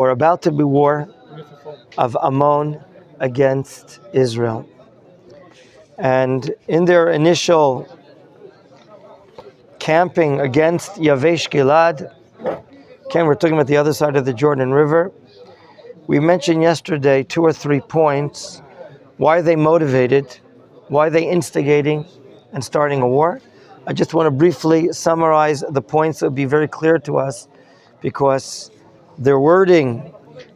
or about to be war of Ammon against Israel. And in their initial camping against Yavesh Gilad, okay, we're talking about the other side of the Jordan River. We mentioned yesterday 2 or 3 points. Why are they motivated? Why are they instigating and starting a war? I just want to briefly summarize the points that would be very clear to us, because their wording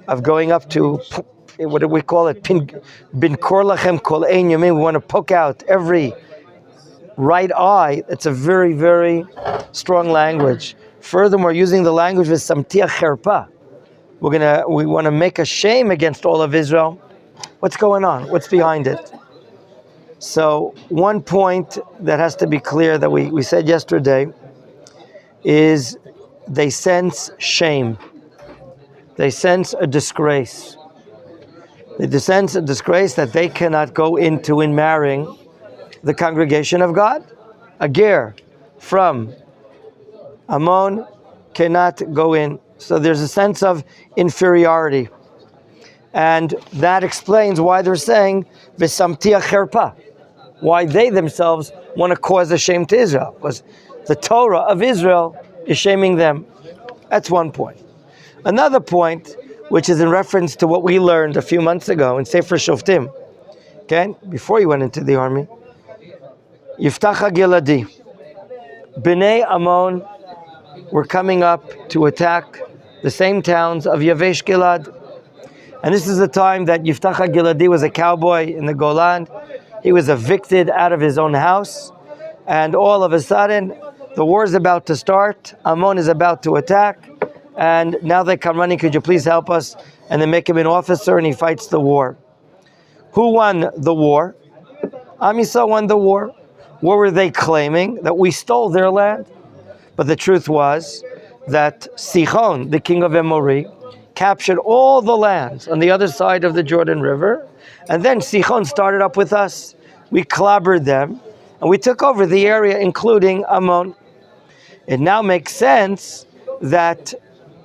of going up to, what do we call it? Bin kor lachem kol ein yamin. We want to poke out every right eye. It's a very, very strong language. Furthermore, using the language with samtiach cherpa. We want to make a shame against all of Israel. What's going on? What's behind it? So one point that has to be clear that we said yesterday is they sense shame. They sense a disgrace. They sense a disgrace that they cannot go into in marrying the congregation of God. A ger from Ammon cannot go in. So there's a sense of inferiority. And that explains why they're saying v'samtiach cherpa, why they themselves want to cause a shame to Israel, because the Torah of Israel is shaming them. That's one point. Another point, which is in reference to what we learned a few months ago in Sefer Shoftim, okay, before you went into the army, Yiftach HaGiladi, Bnei Ammon were coming up to attack the same towns of Yavesh Gilad. And this is the time that Yiftach HaGiladi was a cowboy in the Golan. He was evicted out of his own house. And all of a sudden, the war is about to start. Ammon is about to attack. And now they come running, could you please help us? And they make him an officer and he fights the war. Who won the war? Am Yisrael won the war. What were they claiming? That we stole their land. But the truth was that Sichon, the king of Emori, captured all the lands on the other side of the Jordan River. And then Sichon started up with us. We clobbered them. And we took over the area, including Ammon. It now makes sense that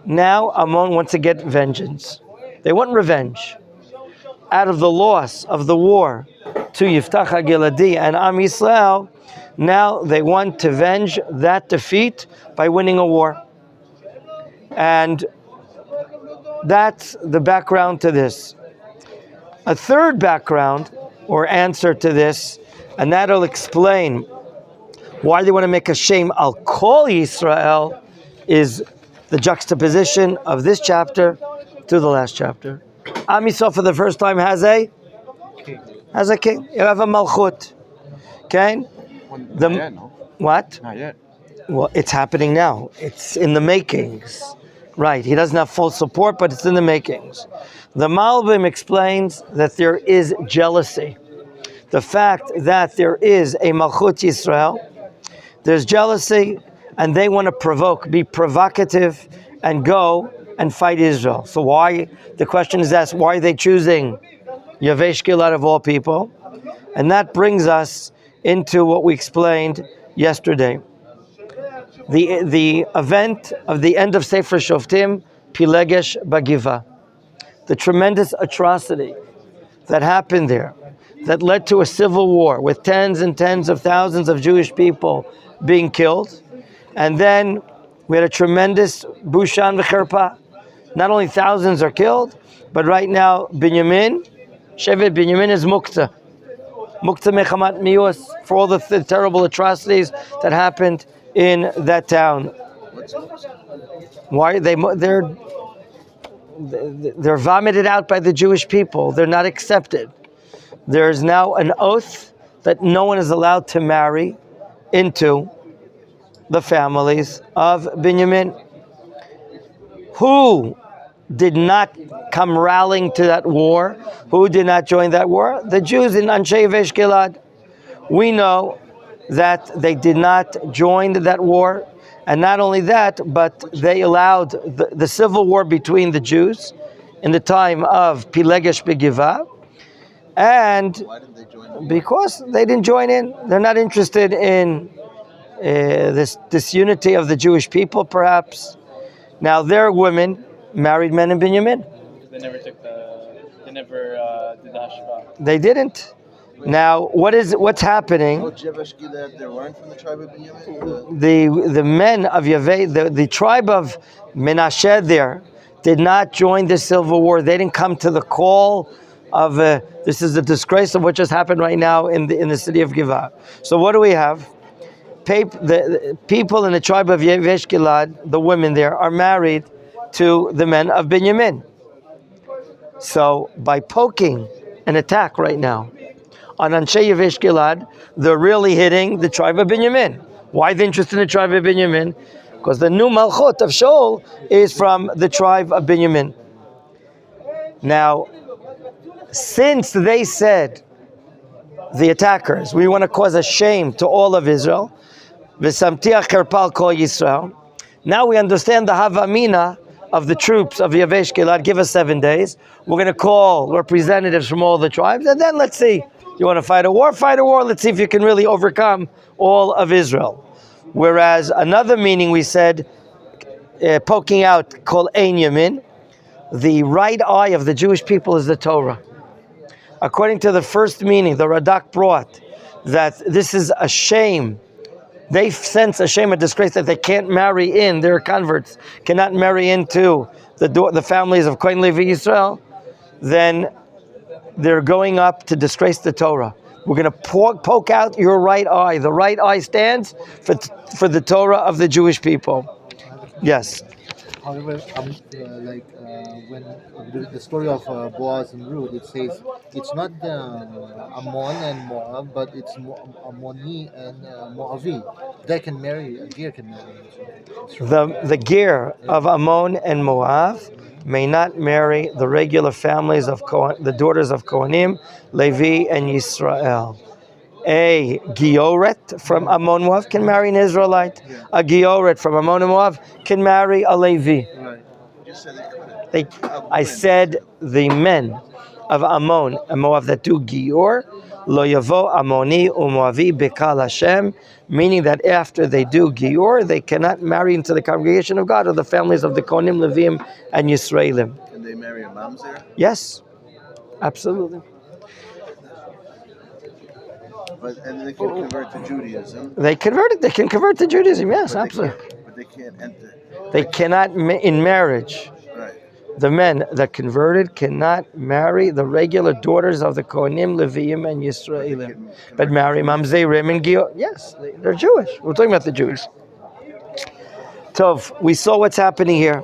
now Ammon wants to get vengeance. They want revenge. Out of the loss of the war to Yiftach HaGiladi and Am Yisrael, now they want to avenge that defeat by winning a war. And that's the background to this. A third background or answer to this, and that'll explain why they want to make a shame al kol Yisrael, is the juxtaposition of this chapter to the last chapter. Am Yisrael for the first time has a king. You have a malchut. Okay? Not yet, no? What? Not yet. Well, it's happening now. It's in the makings. Right. He doesn't have full support, but it's in the makings. The Malbim explains that there is jealousy. The fact that there is a Malchut Yisrael, there's jealousy, and they want to be provocative, and go and fight Israel. So why? The question is asked, why are they choosing Yavesh Gilad of all people? And that brings us into what we explained yesterday. The event of the end of Sefer Shoftim, Pilegesh Bagiva. The tremendous atrocity that happened there, that led to a civil war with tens and tens of thousands of Jewish people being killed. And then we had a tremendous Bushan v'cherpa. Not only thousands are killed, but right now Binyamin, Shevet Binyamin is Mukta. Mukta mechamat miyus, for all the terrible atrocities that happened in that town. Why they're vomited out by the Jewish people. They're not accepted. There is now an oath that no one is allowed to marry into the families of Binyamin. Who did not come rallying to that war? Who did not join that war? The Jews in Anshe Yavesh Gilad. We know that they did not join that war. And not only that, but they allowed the civil war between the Jews in the time of Pilegesh Begiva. And Why didn't they join? Because they didn't join in. They're not interested in this unity of the Jewish people, perhaps. Now, their women married men in Binyamin. They never did the hashva. They didn't. Now, what's happening? Oh, Jevesh Gilad, they weren't from the tribe of Benjamin? The men of Yaveh, the tribe of Menachem there, did not join the civil war. They didn't come to the call of this is the disgrace of what just happened right now in the city of Givah. So what do we have? The people in the tribe of Yavesh Gilad, the women there, are married to the men of Binyamin. So by poking an attack right now on Anshe Yavesh Gilad, they're really hitting the tribe of Binyamin. Why the interest in the tribe of Binyamin? Because the new Malchut of Shaul is from the tribe of Binyamin. Now, since they said, the attackers, we want to cause a shame to all of Israel, V'samtiach kerpal kol Yisrael. Now we understand the Havamina of the troops of Yavesh Gilad. Give us 7 days. We're going to call representatives from all the tribes, and then let's see. You want to fight a war? Fight a war. Let's see if you can really overcome all of Israel. Whereas another meaning we said, poking out, kol ein yamin, the right eye of the Jewish people is the Torah. According to the first meaning, the Radak brought that this is a shame. They sense a shame, a disgrace that they can't marry in, their converts cannot marry into the families of Kohen Levi Yisrael, then they're going up to disgrace the Torah. We're going to poke out your right eye. The right eye stands for the Torah of the Jewish people. Yes. However, when the story of Boaz and Ruth, it says it's not Ammon and Moab, but it's Ammoni and Moavi. They can marry, a Ger can marry. The Ger of Ammon and Moab may not marry the regular families of the daughters of Kohanim, Levi, and Yisrael. A Gioret from Ammon Moab can marry an Israelite. A Gioret from Ammon and Moab can marry a Levi. Right. You said I said the men of Ammon and Moab that do Gior, Lo Yavo Ammoni Umoavi Bekal Hashem, meaning that after they do Gior, they cannot marry into the congregation of God or the families of the Kohanim, Levim, and Yisraelim. Can they marry a mamzer? Yes, absolutely. And they can convert to Judaism. They can convert to Judaism, yes, absolutely. But they can't enter. They cannot, in marriage, Right. the men that converted cannot marry the regular daughters of the Kohanim, Leviim, and Yisraelim. But marry Mamzerim and Gio. Yes, they're Jewish. We're talking about the Jews. Tov, we saw what's happening here.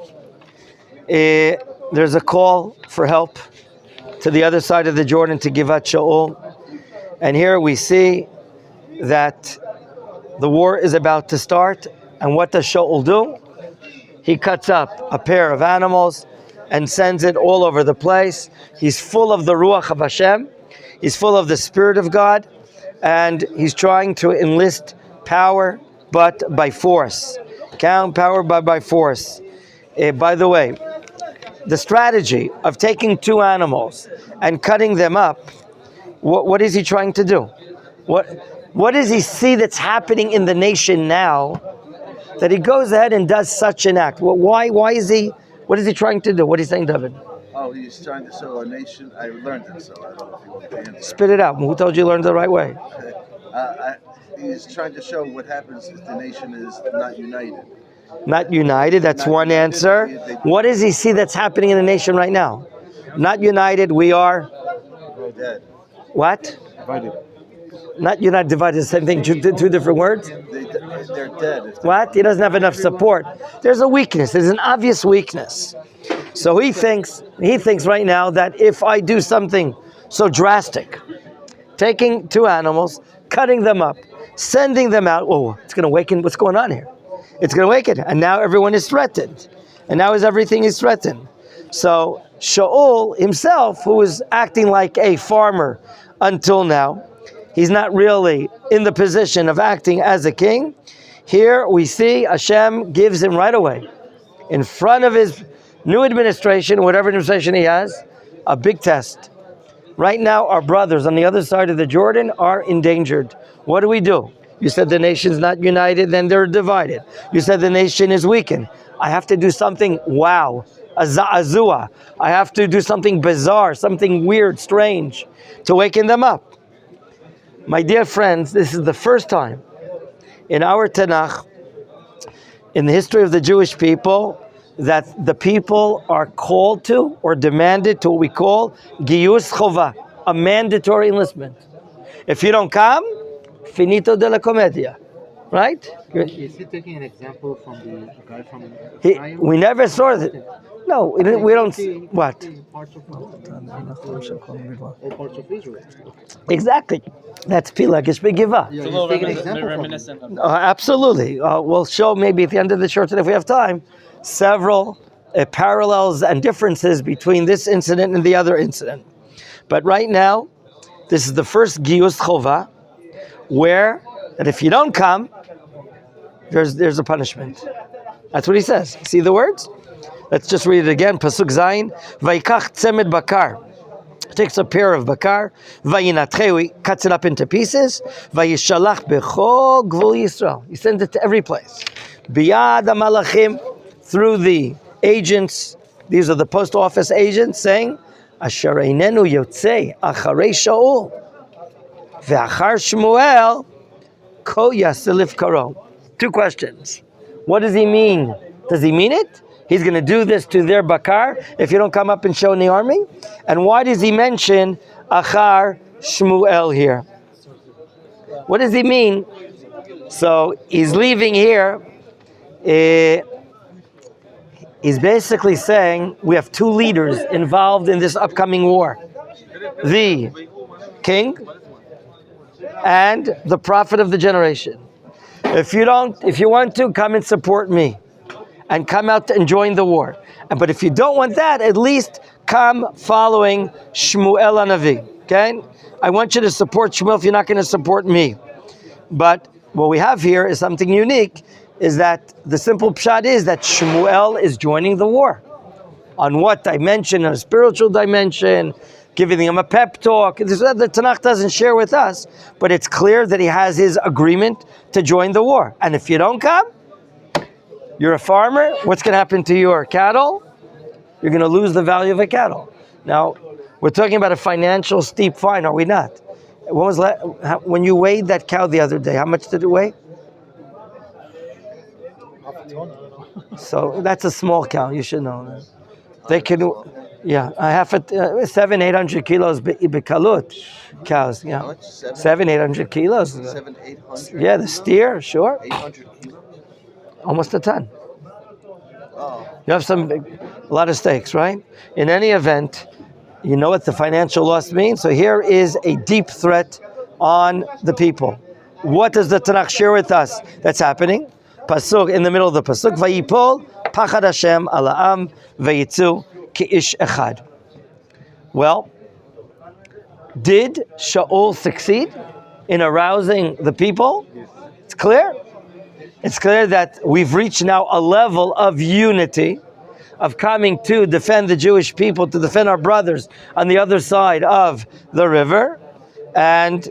There's a call for help to the other side of the Jordan to Givat Shaul. And here we see that the war is about to start. And what does Shaul do? He cuts up a pair of animals and sends it all over the place. He's full of the Ruach of Hashem. He's full of the Spirit of God. And he's trying to enlist power, but by force. Count power, but by force. By the way, the strategy of taking two animals and cutting them up, what is he trying to do? What does he see that's happening in the nation now that he goes ahead and does such an act? Why is he, what is he trying to do? What are you saying, David? Oh, he's trying to show a nation. I learned it, so I don't know if you want to answer. Spit it out. Who told you to learn the right way? He's trying to show what happens if the nation is not united. Not united, that's one answer. What does he see that's happening in the nation right now? Not united, we are... Dead. What? Divided. Not united, divided, the same thing, two different words? They're dead. What? He doesn't have enough support. There's a weakness, there's an obvious weakness. So he thinks right now that if I do something so drastic, taking two animals, cutting them up, sending them out, oh, it's going to awaken what's going on here. It's going to awaken, and now everyone is threatened. And now everything is threatened. So Shaul himself, who was acting like a farmer until now, he's not really in the position of acting as a king. Here we see Hashem gives him right away, in front of his new administration, whatever administration he has, a big test. Right now, our brothers on the other side of the Jordan are endangered. What do? You said the nation's not united, then they're divided. You said the nation is weakened. I have to do something, wow, a za'azua. I have to do something bizarre, something weird, strange, to waken them up. My dear friends, this is the first time in our Tanakh, in the history of the Jewish people, that the people are called to or demanded to what we call giyus chova, a mandatory enlistment. If you don't come, finito de la comedia, right? Is he taking an example from the guy from Israel? We never saw that. No, we don't. What? Parts of all parts of Israel. Exactly. That's Pilagish Begiva. Yeah, It's a he's little taking an example from reminiscent of that. Absolutely. We'll show maybe at the end of the show today, if we have time, several parallels and differences between this incident and the other incident. But right now, this is the first Giyus Chova, where that if you don't come, there's a punishment. That's what he says. See the words? Let's just read it again. Pasuk Zayin. Vaikach tzemed bakar. Takes a pair of bakar. Vayinatchehu. Cuts it up into pieces. Vayishalach bechol gvul Yisrael. He sends it to every place. Biyad malachim, through the agents. These are the post office agents saying, Asher einenu yotzei acharei Shaul ve'achar Shmuel ko yasilif karo. Two questions. What does he mean? Does he mean it? He's going to do this to their bakar if you don't come up and show in the army? And why does he mention Achar Shmuel here? What does he mean? So he's leaving here. He's basically saying we have two leaders involved in this upcoming war. The king and the prophet of the generation. If you want to, come and support me. And come out and join the war. But if you don't want that, at least come following Shmuel HaNavi. Okay? I want you to support Shmuel if you're not going to support me. But what we have here is something unique, is that the simple pshat is that Shmuel is joining the war. On what dimension? On a spiritual dimension, giving him a pep talk. This is what the Tanakh doesn't share with us, but it's clear that he has his agreement to join the war. And if you don't come, you're a farmer, what's going to happen to your cattle? You're going to lose the value of a cattle. Now, we're talking about a financial steep fine, are we not? When you weighed that cow the other day, how much did it weigh? So that's a small cow, you should know that. They can, yeah, I have 700-800 kilos bikalut cows, yeah. 700-800 kilos. 700-800. Yeah, the steer, sure. 800 kilos. Almost a ton. Oh. You have a lot of stakes, right? In any event, you know what the financial loss means? So here is a deep threat on the people. What does the Tanakh share with us that's happening? Pasuk, in the middle of the Pasuk, Vayipol pachad Hashem ala am vayitzu ki'ish echad. Well, did Shaul succeed in arousing the people? It's clear. It's clear that we've reached now a level of unity, of coming to defend the Jewish people, to defend our brothers on the other side of the river. And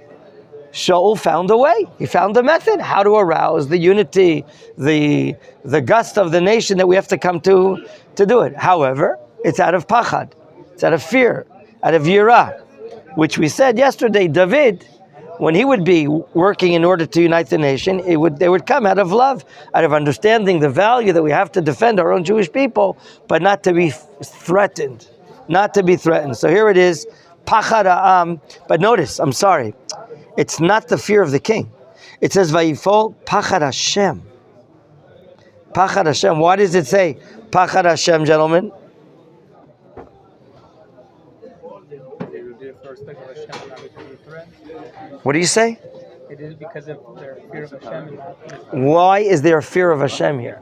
Shaul found a way. He found a method how to arouse the unity, the gust of the nation that we have to come to do it. However, it's out of pachad. It's out of fear, out of yirah, which we said yesterday, David, when he would be working in order to unite the nation, they would come out of love, out of understanding the value that we have to defend our own Jewish people, but not to be threatened. Not to be threatened. So here it is, Pachad Ha'am. But notice, I'm sorry, it's not the fear of the king. It says, Vayifol Pachad Hashem. Pachad Hashem. Why does it say Pachad Hashem, gentlemen? What do you say? It is because of their fear of Hashem. Why is there a fear of Hashem here?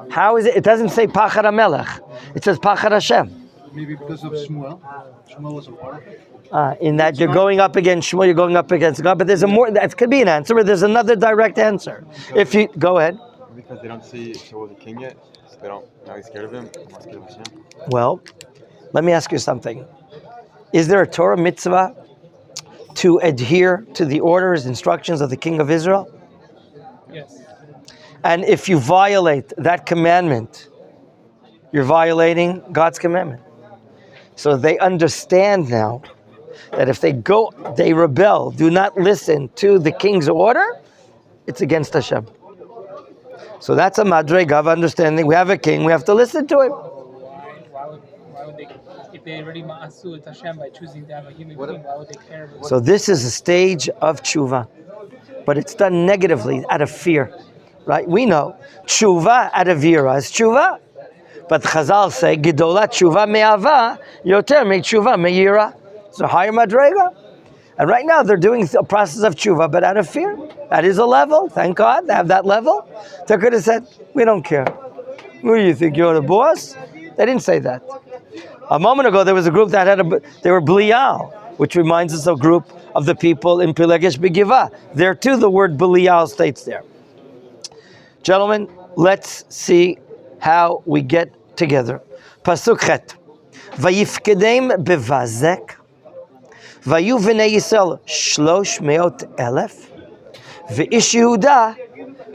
How is it? It doesn't say Pachad HaMelech. It says Pachad Hashem. Maybe because of Shmuel. Shmuel was a part of it. In that you're going up against Shmuel, you're going up against God. But there's a more. That could be an answer, but there's another direct answer. If you go ahead. Because they don't see Shaul the king yet, so they don't. Now he's scared of him. I'm not scared of Hashem. Well, let me ask you something. Is there a Torah mitzvah to adhere to the orders, instructions of the king of Israel? Yes. And if you violate that commandment, you're violating God's commandment. So they understand now that if they rebel, do not listen to the king's order, it's against Hashem. So that's a madrega of understanding. We have a king, we have to listen to him. Why would they, if they already ma'asu it Hashem by choosing to have a human being, why would they care about So this is a stage of tshuva, but it's done negatively, out of fear, right? We know tshuva out of yira is tshuva, but Chazal say gedola tshuva me'ava yoter me'tshuva me'yira. It's a higher madrega. And right now they're doing a process of tshuva, but out of fear. That is a level. Thank God they have that level. They could have said, we don't care. Who do you think, you're the boss? They didn't say that. A moment ago there was a group that they were Belial, which reminds us of a group of the people in Pilegesh Begivah. There too the word Belial states there. Gentlemen, let's see how we get together. Pasuk Chet. Vayifkedem bevazek. Vayu v'nei Yisrael 300,000 v'ish Yehuda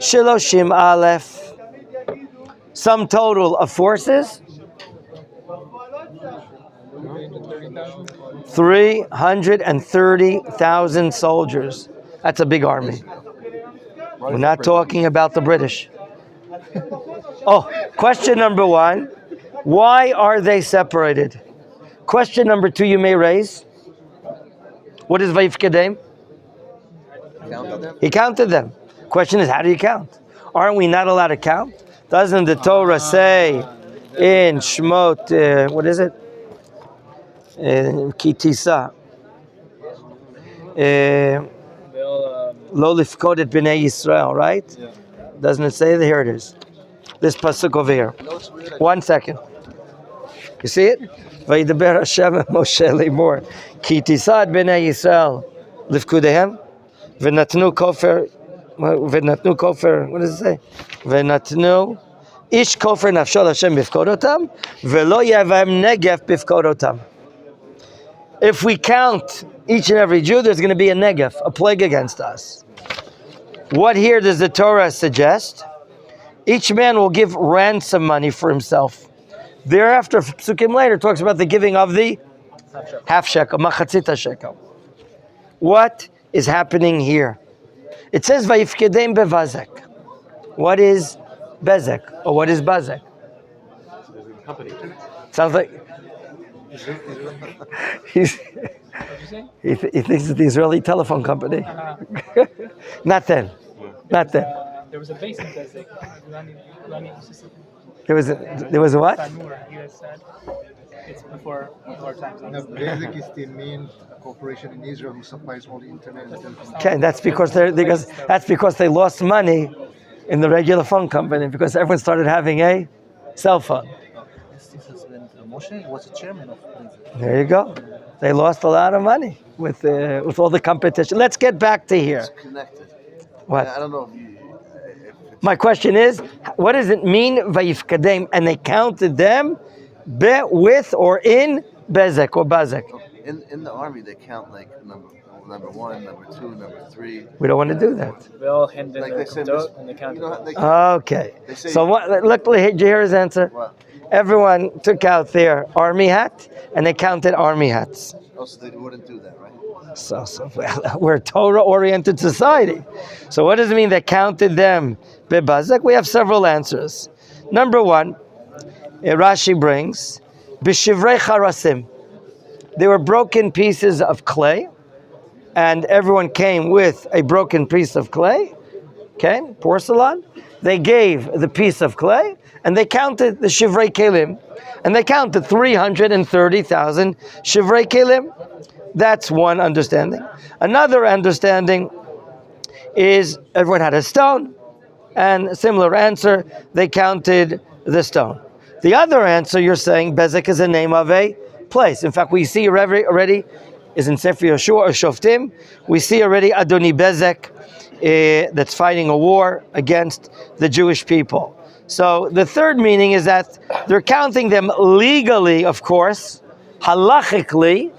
30,000. Sum total of forces 330,000 soldiers. That's a big army. We're not talking about the British. Oh, question number one. Why are they separated? Question number two you may raise. What is Vayifkedem? He counted them. Question is, how do you count? Aren't we not allowed to count? Doesn't the Torah say in Shmot, what is it? Kitisa. Lo lifkod et b'nei Yisrael, right? Yeah. Doesn't it say that? Here it is. This pasuk over here. 1 second. You see it? Vayidaber Hashem Moshe lemor ki tisad b'nei Yisrael lifkudehem v'natnu kofer what does it say? V'natnu ish kofer nafsho Hashem bifkodotam v'lo yavam negef bifkodotam. If we count each and every Jew, there's going to be a negef, a plague against us. What here does the Torah suggest? Each man will give ransom money for himself. Thereafter, Psukim later talks about the giving of the half shekel, machatzita shekel. What is happening here? It says Vayifkedem bevazek. What is bezek, or what is bazek? Company. Sounds like he thinks it's the Israeli telephone company. Not then. Not then. There was a base in Bezek. There was a what? Tanur, he has said. It's before our times. Basic is the main corporation in Israel who supplies all the internet and telephone. Okay, that's because they lost money in the regular phone company because everyone started having a cell phone. This has been Moshe was the chairman of Basic. There you go. They lost a lot of money with all the competition. Let's get back to here. It's connected. What? I don't know if My question is, what does it mean, Vayifkedem? And they counted them with or in Bezek or Bazek. in the army they count like number one, number two, number three. We don't want to do that. They all hand in Like their they said, kundot and they count it. Okay. They say- So look, did you hear his answer? What? Everyone took out their army hat and they counted army hats. Also, they wouldn't do that, right? So we're a Torah-oriented society. So what does it mean they counted them? Bebazek? We have several answers. Number one, Rashi brings, B'shivrei charasim. They were broken pieces of clay, and everyone came with a broken piece of clay, okay, porcelain. They gave the piece of clay, and they counted the shivrei kelim, and they counted 330,000 shivrei kelim. That's one understanding. Another understanding is everyone had a stone, and a similar answer, they counted the stone. The other answer, you're saying Bezek is the name of a place. In fact, we see already is in Sefer Yoshua or Shoftim. We see already Adoni Bezek that's fighting a war against the Jewish people. So the third meaning is that they're counting them legally, of course, halachically,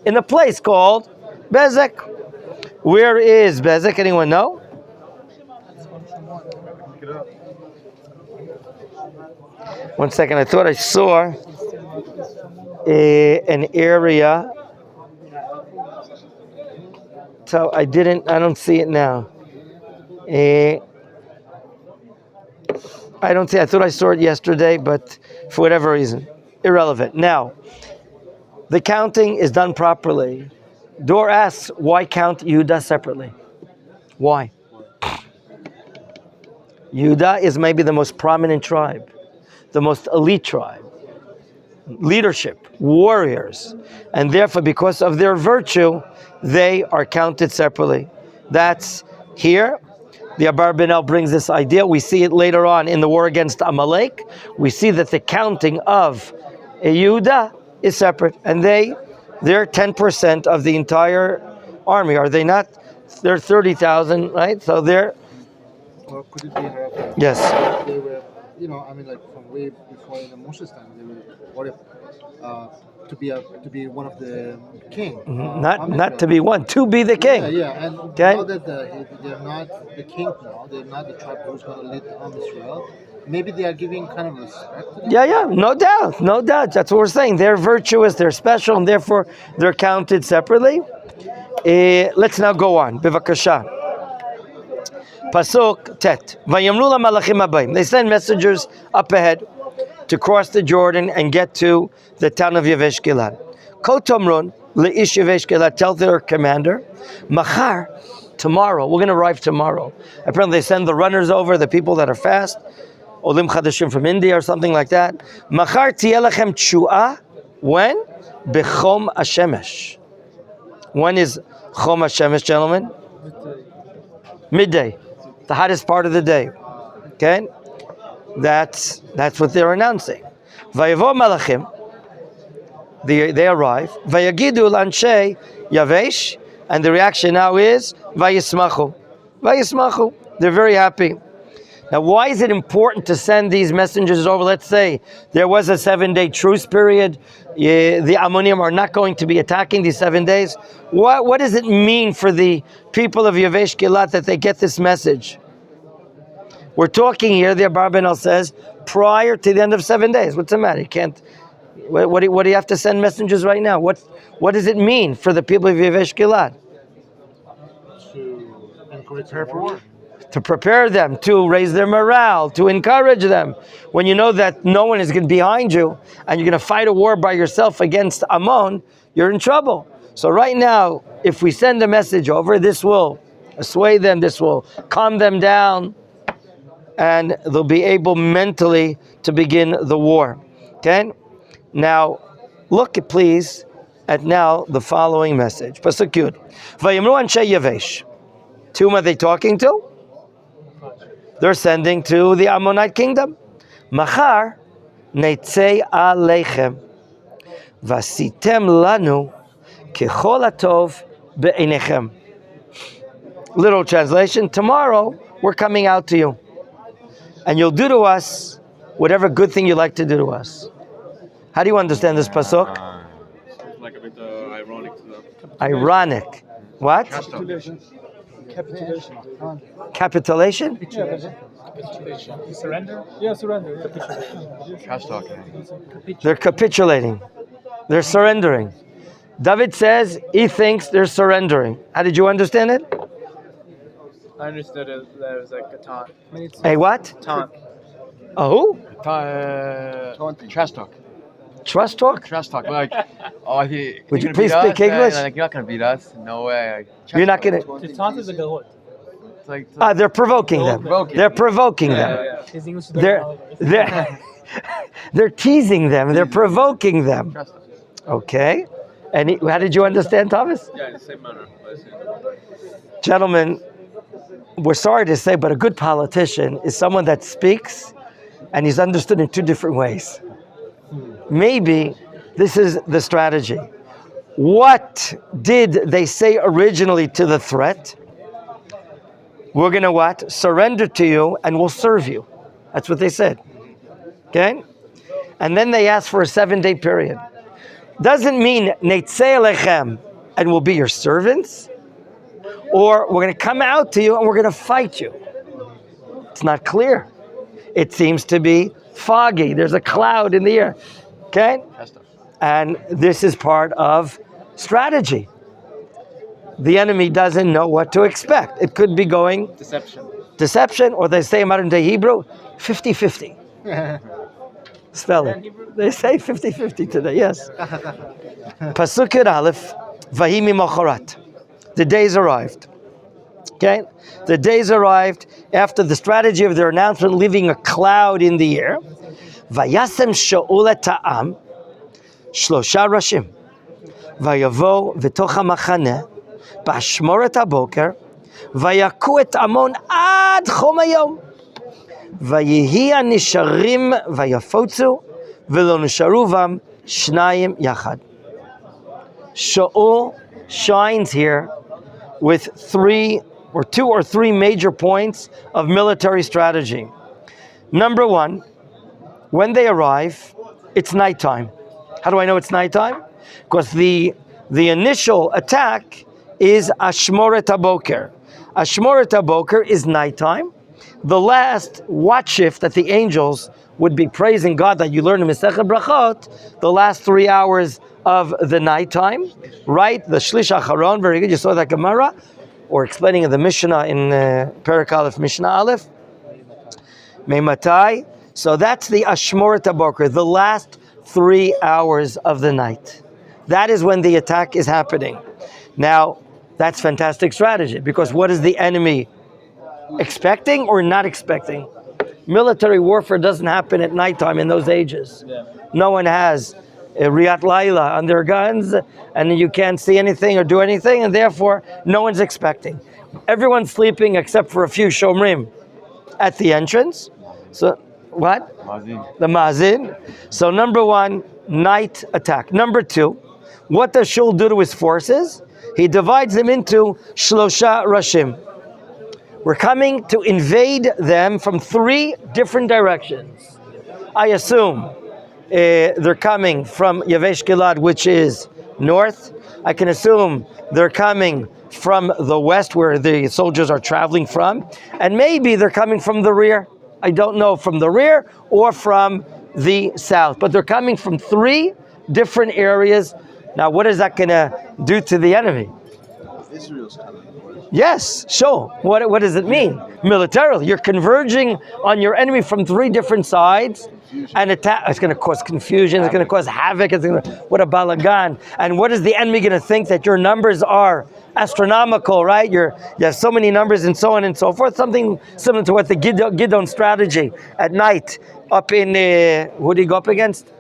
in a place called Bezek. Where is Bezek? Anyone know? 1 second. I thought I saw an area. So I don't see it now. I don't see. I thought I saw it yesterday, but for whatever reason, irrelevant. Now, the counting is done properly. Dor asks, why count Yehuda separately? Why? Yehuda is maybe the most prominent tribe, the most elite tribe, leadership, warriors, and therefore, because of their virtue, they are counted separately. That's here. The Abarbanel brings this idea. We see it later on in the war against Amalek. We see that the counting of Yehuda is separate, and they're 10% of the entire army. Are they not? They're 30,000, right? So they're. Or could it be Yes. they were, like from way before in the Moshe's time, they were, what if to be one of the king? Not to be one, to be the king. Yeah, and Okay. now that they're not the king now, they're not the tribe who's going to lead Israel. Maybe they are giving kind of respect to them. Yeah, no doubt. That's what we're saying. They're virtuous, they're special, and therefore they're counted separately. Let's now go on. Bivakasha. Pasuk Tet. Vayamlu lamalachim habayim. They send messengers up ahead to cross the Jordan and get to the town of Yavesh Gilad. Kotomrun leish Yavesh Gilad, tell their commander, Machar, tomorrow, we're going to arrive tomorrow. Apparently they send the runners over, the people that are fast, Olim Chadashim from India or something like that. Machar tiyelachem tshu'ah, when? Bechom Hashemesh. When is Chom Hashemesh, gentlemen? Midday. The hottest part of the day. Okay? That's what they're announcing. Vayavo Malachim, they arrive. Vayagidu l'anshei Yavesh, and the reaction now is Vayismachu. Vayismachu. They're very happy. Now, why is it important to send these messengers over? Let's say there was a 7-day truce period. The Ammonim are not going to be attacking these 7 days. What does it mean for the people of Yavesh Gilad that they get this message? We're talking here, the Abarbanel says, prior to the end of 7 days. What's the matter? You can't. What do you have to send messengers right now? What does it mean for the people of Yavesh Gilad? To encourage her for war. To prepare them, to raise their morale, to encourage them. When you know that no one is going to be behind you and you're going to fight a war by yourself against Ammon, you're in trouble. So right now, if we send a message over, this will assuage them, this will calm them down, and they'll be able mentally to begin the war. Okay? Now, look please at now the following message. Pasuk Yud. Vayimru anshe Yavesh. To whom are they talking to? They're sending to the Ammonite kingdom. Machar neitzei aleichem vasitem lanu kechol hatov be'einechem. Literal translation: tomorrow we're coming out to you, and you'll do to us whatever good thing you like to do to us. How do you understand this pasuk? It's like a bit ironic to them. Ironic. What? Capitulation. Capitulation? Capitulation. Surrender? Yeah, surrender. Capitulation. Trash talking. They're capitulating. They're surrendering. David says he thinks they're surrendering. How did you understand it? I understood it that it was like a taunt. A what? Taunt. A who? Trash talk. Trust talk? Trash talk. Like, oh, Would you please speak English? Like, you're not gonna beat us. No way. You're not going The taunt is a galot. It's like, They're provoking them. They're provoking them. Yeah. His English is They're teasing them. They're provoking them. trash talk. Okay. And how did you understand, Thomas? Yeah, in the same manner. Gentlemen, we're sorry to say, but a good politician is someone that speaks and he's understood in two different ways. Maybe this is the strategy. What did they say originally to the threat? We're going to what? Surrender to you and we'll serve you. That's what they said. Okay? And then they asked for a 7-day period. Doesn't mean neitzei alechem and we'll be your servants. Or we're going to come out to you and we're going to fight you. It's not clear. It seems to be foggy. There's a cloud in the air. Okay? And this is part of strategy. The enemy doesn't know what to expect. It could be going deception, or they say in modern day Hebrew, 50-50. Spell it. They say 50-50 today, yes. Pasuk Yud Aleph, Vahimi Mochorat. The days arrived. Okay? The days arrived after the strategy of their announcement, leaving a cloud in the air. Vayasem Shaul et ha'am, Shlosha Rashim. Vayavo v'toch ha'machaneh, b'ashmoret haboker, vayaku et Ammon ad chom hayom. Vayihi hanisharim vayafotzu, v'lo nisharu vam shnayim yachad. Shaul shines here with two or three major points of military strategy. Number one, when they arrive, it's nighttime. How do I know it's nighttime? Because the initial attack is Ashmoret HaBoker. Ashmoret HaBoker is nighttime. The last watch shift that the angels would be praising God that you learn in Masechet Brachot, the last 3 hours of the nighttime, right? The Shlish Acharon, very good. You saw that Gemara, or explaining the Mishnah in Perek Aleph, Mishnah Aleph. Meimatai. So that's the Ashmoret HaBoker, the last 3 hours of the night. That is when the attack is happening. Now, that's fantastic strategy, because what is the enemy expecting or not expecting? Military warfare doesn't happen at nighttime in those ages. No one has a Riyat Laila on their guns, and you can't see anything or do anything, and therefore no one's expecting. Everyone's sleeping except for a few Shomrim at the entrance. So, what? Mazin. The Mazin. So number one, night attack. Number two, what does Shaul do to his forces? He divides them into Shlosha Rashim. We're coming to invade them from 3 different directions. I assume they're coming from Yavesh Gilad, which is north. I can assume they're coming from the west, where the soldiers are traveling from. And maybe they're coming from the rear. I don't know, from the rear or from the south. But they're coming from 3 different areas. Now, what is that going to do to the enemy? Israel's coming. Yes, sure. What does it mean? Militarily, you're converging on your enemy from 3 different sides. And attack. It's going to cause confusion. It's going to cause havoc. What a balagan. And what is the enemy going to think? That your numbers are astronomical, right? You have so many numbers and so on and so forth. Something similar to what the Gidon strategy at night up in, who do you go up against?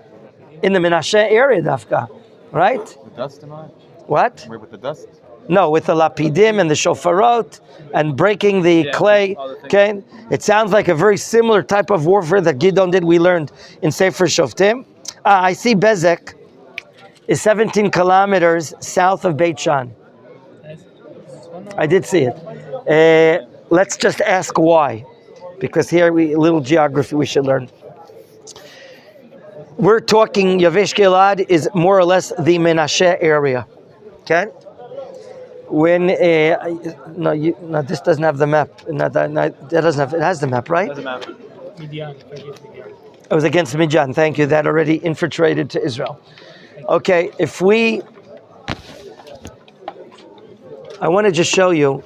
In the Menachem area, Dafka, right? The dust and all? What? Wait, with the dust? No, with the lapidim and the shofarot and breaking the clay. Okay, it sounds like a very similar type of warfare that Gidon did. We learned in Sefer Shoftim. I see Bezek is 17 kilometers south of Beit Shan. I did see it. Let's just ask why, because here a little geography we should learn. We're talking Yavesh Gilad is more or less the Menachem area. Okay. When this doesn't have the map. That doesn't have. It has the map, right? It has a map. It was against Midian. Thank you. That already infiltrated to Israel. Okay, I want to just show you.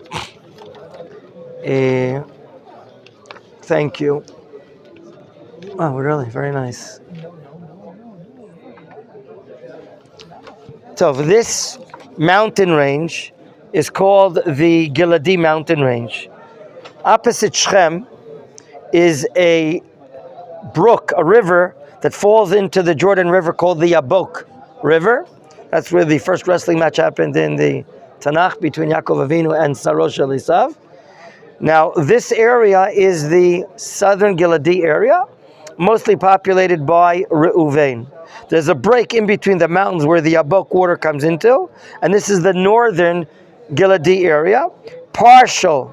Thank you. Oh, really? Very nice. So this mountain range is called the Giladi mountain range. Opposite Shechem is a brook, a river that falls into the Jordan River called the Yabok River. That's where the first wrestling match happened in the Tanakh between Yaakov Avinu and Sarosh Elisav. Now, this area is the southern Giladi area, mostly populated by Reuven. There's a break in between the mountains where the Yabok water comes into, and this is the northern Giladi area, partial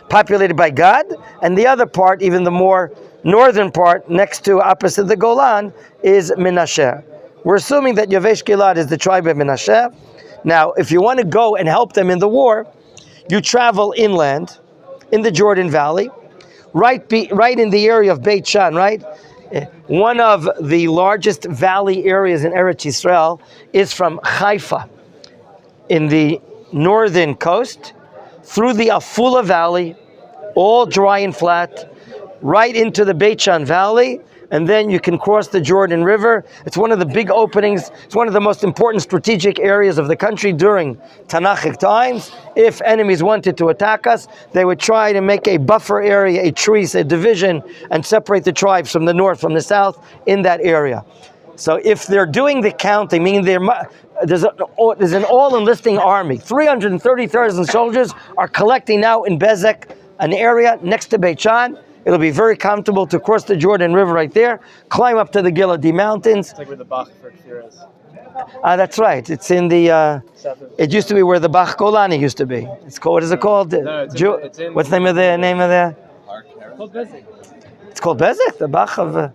populated by Gad, and the other part, even the more northern part, next to opposite the Golan, is Menachem. We're assuming that Yavesh Gilad is the tribe of Menachem. Now, if you want to go and help them in the war, you travel inland in the Jordan Valley, right in the area of Beit Shan, right? One of the largest valley areas in Eretz Yisrael is from Haifa in the northern coast through the Afula Valley, all dry and flat, right into the Beit Shan Valley, and then you can cross the Jordan River. It's one of the big openings. It's one of the most important strategic areas of the country during Tanakhic times. If enemies wanted to attack us, they would try to make a buffer area, a trees, a division, and separate the tribes from the north, from the south, in that area. So if they're doing the counting, meaning there's an all-enlisting army, 330,000 soldiers are collecting now in Bezek, an area next to Beit Shan. It'll be very comfortable to cross the Jordan River right there, climb up to the Giladi Mountains. It's like where the Bach for Kfir is. That's right. It's in the. It used to be where the Bach Golani used to be. It's called. What is it called? No, it's in what's the name of there? Called Bezek. It's called Bezek, the Bach of.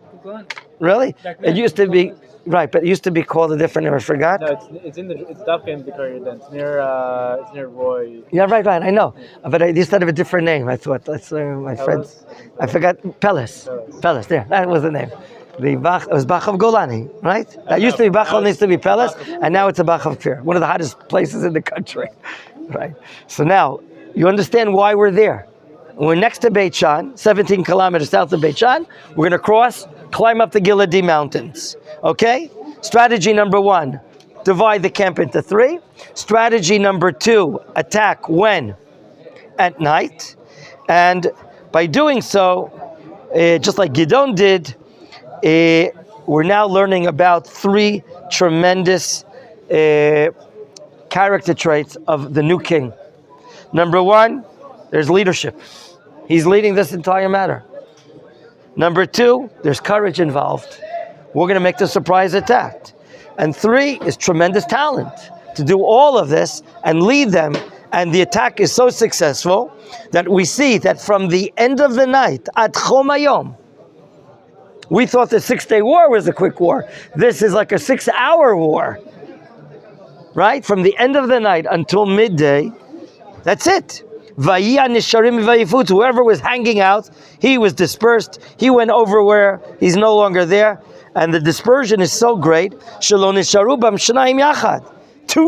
Really? It used to be. Right, but it used to be called a different name. I forgot. No, it's Dafka in the Korea. It's near Roy. Yeah, right. I know, but it used to have a different name. I thought that's my friends. I forgot Peles. There, that was the name. The Bach, it was Bach of Golani, right? That used to be Bach, needs to be Peles, and now it's a Bach of Kfir, one of the hottest places in the country, right? So now you understand why we're there. We're next to Beit Shan, 17 kilometers south of Beit Shan. We're going to cross, climb up the Giladi Mountains. Okay? Strategy number 1, divide the camp into 3. Strategy number 2, attack when? At night. And by doing so, just like Gidon did, we're now learning about 3 tremendous character traits of the new king. Number 1, there's leadership. He's leading this entire matter. Number 2, there's courage involved. We're going to make the surprise attack. And 3 is tremendous talent to do all of this and lead them. And the attack is so successful that we see that from the end of the night, at Chom Hayom, we thought the 6-day war was a quick war. This is like a 6-hour war. Right? From the end of the night until midday, that's it. Whoever was hanging out, he was dispersed. He went over where he's no longer there. And the dispersion is so great. 2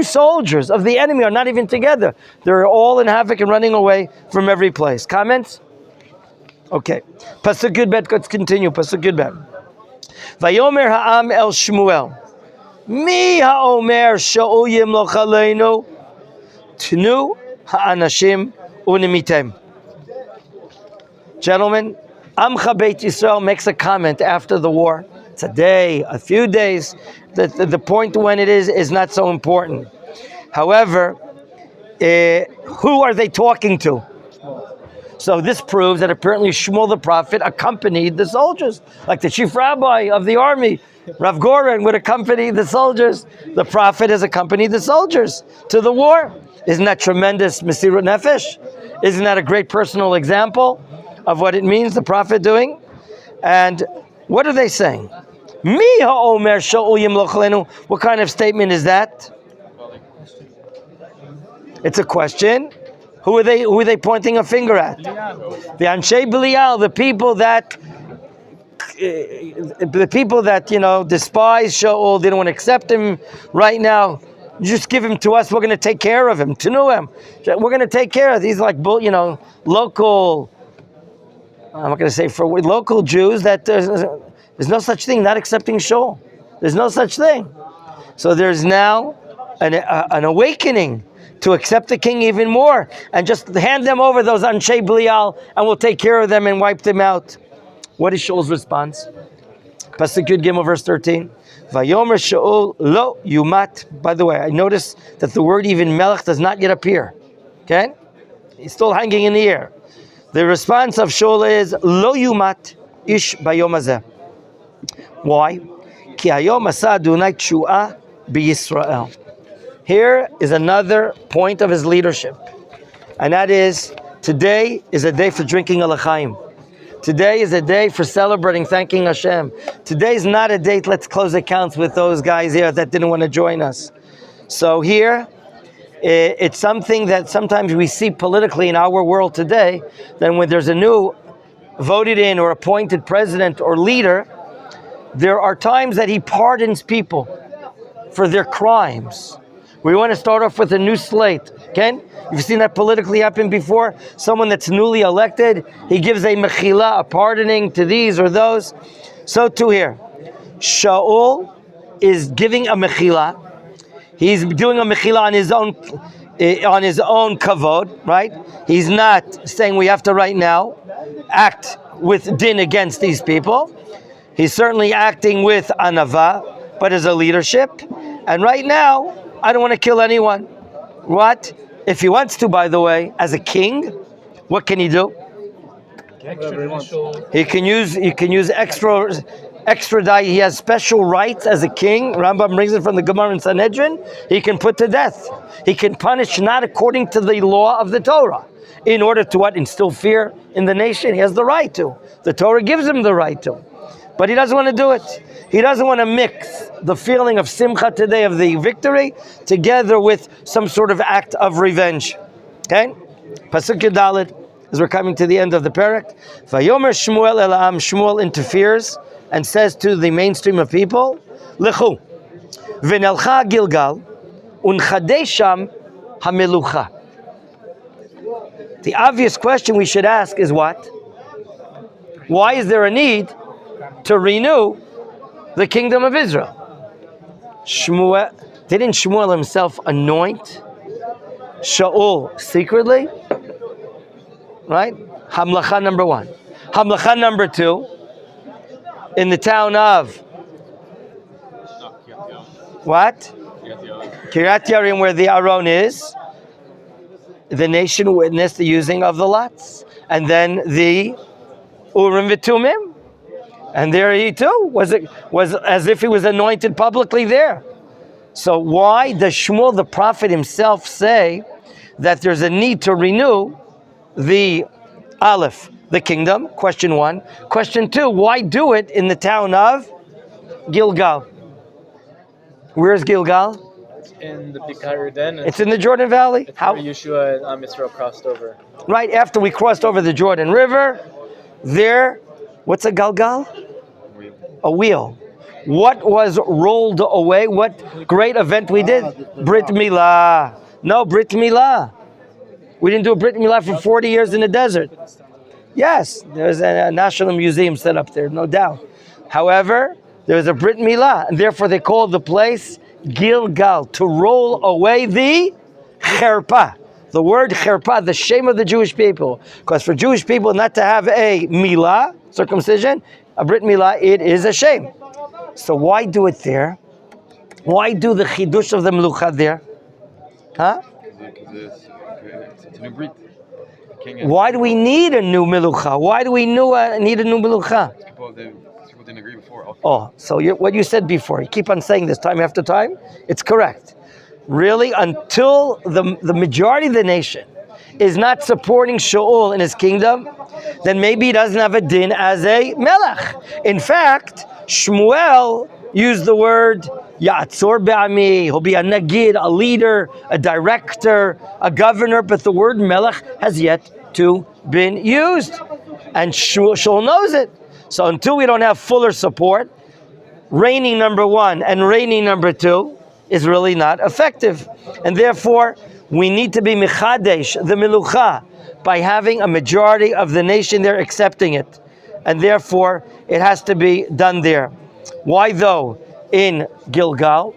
soldiers of the enemy are not even together. They're all in havoc and running away from every place. Comments? Okay. Pasuk Yud Bet, let's continue. Pasuk Yud Bet. Vayomer ha'am el Shmuel. Mi ha'omer sha'u yimloch aleinu. Tnu ha'anashim unimitem. Gentlemen, Amcha Beit Yisrael makes a comment after the war. It's a day, a few days. The point when it is not so important. However, who are they talking to? So this proves that apparently Shmuel the prophet accompanied the soldiers. Like the chief rabbi of the army, Rav Goren, would accompany the soldiers. The prophet has accompanied the soldiers to the war. Isn't that tremendous Mesirut Nefesh? Isn't that a great personal example of what it means, the prophet doing? And what are they saying? Mi ha'omer sha'u yimloch aleinu. What kind of statement is that? It's a question. Who are they pointing a finger at? The Anshe Belial, the people that despise Shaul, didn't want to accept him right now. Just give him to us. We're going to take care of him. Tenuim. We're going to take care of these, local. I'm not going to say for local Jews that there's no such thing, not accepting Shaul. There's no such thing. So there's now an awakening to accept the king even more, and just hand them over those Anshe Belial, and we'll take care of them and wipe them out. What is Shaul's response? Pasuk Yud Gimel, verse 13. Vayomer Shaul lo yumat. By the way, I notice that the word even melech does not yet appear. Okay? He's still hanging in the air. The response of Shaul is lo yumat ish bayom hazeh. Why? Ki hayom asa Adonai tshu'ah b'Yisrael. Here is another point of his leadership. And that is, today is a day for drinking Alachaim. Today is a day for celebrating, thanking Hashem. Today is not a date, let's close accounts with those guys here that didn't want to join us. So here, it's something that sometimes we see politically in our world today, then when there's a new voted in or appointed president or leader, there are times that he pardons people for their crimes. We want to start off with a new slate. Okay? You've seen that politically happen before. Someone that's newly elected, he gives a mechila, a pardoning to these or those. So too here. Shaul is giving a mechila. He's doing a mechila on his own kavod, right? He's not saying we have to right now act with din against these people. He's certainly acting with anava, but as a leadership. And right now, I don't want to kill anyone. What? If he wants to, by the way, as a king, what can he do? He can use extradite. He has special rights as a king. Rambam brings it from the Gemara in Sanhedrin. He can put to death. He can punish not according to the law of the Torah. In order to what? Instill fear in the nation. He has the right to. The Torah gives him the right to. But he doesn't want to do it. He doesn't want to mix the feeling of simcha today of the victory together with some sort of act of revenge. Okay? Pasuk Yudalid, as we're coming to the end of the parak. Vayomer Shmuel el Am. Shmuel interferes and says to the mainstream of people, Lechu, v'nelcha Gilgal, unchadesham hamelucha. The obvious question we should ask is what? Why is there a need to renew the kingdom of Israel? Didn't Shmuel himself anoint Shaul secretly? Right? Hamlacha number 1. Hamlacha number 2, in the town of what? Kiryat Yarim, where the Aron is. The nation witnessed the using of the lots, and then the Urim v'Tumim, and there he too was as if he was anointed publicly there. So why does Shmuel the prophet himself say that there's a need to renew the the kingdom? Question 1. Question 2. Why do it in the town of Gilgal? Where's Gilgal? In the Bikar Den. It's in the Jordan Valley. How Yeshua and Am Yisrael crossed over. Right after we crossed over the Jordan River, there, what's a galgal? A wheel. What was rolled away? What great event we did? Brit Milah. No, Brit Milah. We didn't do a Brit Milah for 40 years in the desert. Yes, there's a national museum set up there, no doubt. However, there's a Brit Milah, and therefore they call the place Gilgal, to roll away the cherpa. The word cherpa, the shame of the Jewish people. Because for Jewish people not to have a milah, circumcision, a Brit Milah, it is a shame. So why do it there? Why do the chidush of the melucha there? Huh? It's a new breed. Why do we need a new melucha? Why do we need a new melucha? People didn't agree before. Oh, so what you said before, you keep on saying this time after time, it's correct. Really, until the majority of the nation is not supporting Shaul in his kingdom, then maybe he doesn't have a din as a melech. In fact, Shmuel used the word Ya'atzor be'ami. He'll be a nagid, a leader, a director, a governor, but the word melech has yet to been used. And Shaul knows it. So until we don't have fuller support, reigning number 1 and reigning number 2 is really not effective. And therefore, we need to be mechadesh, the melucha, by having a majority of the nation there accepting it. And therefore, it has to be done there. Why though in Gilgal?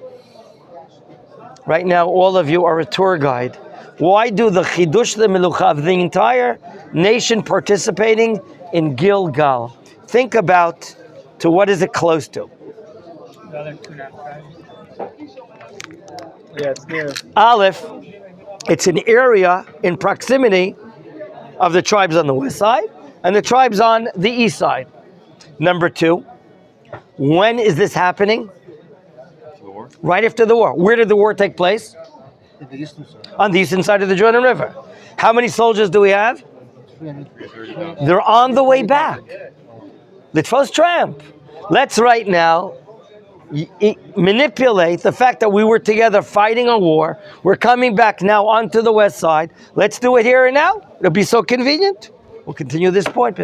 Right now, all of you are a tour guide. Why do the chidush, the melucha of the entire nation participating in Gilgal? Think about to what is it close to? Yeah, it's near. Aleph, it's an area in proximity of the tribes on the west side and the tribes on the east side. Number 2, when is this happening? Right after the war. Where did the war take place? On the eastern side of the Jordan River. How many soldiers do we have? They're on the way back. Litfos tramp. Let's right now manipulate the fact that we were together fighting a war. We're coming back now onto the west side. Let's do it here and now. It'll be so convenient. We'll continue this point.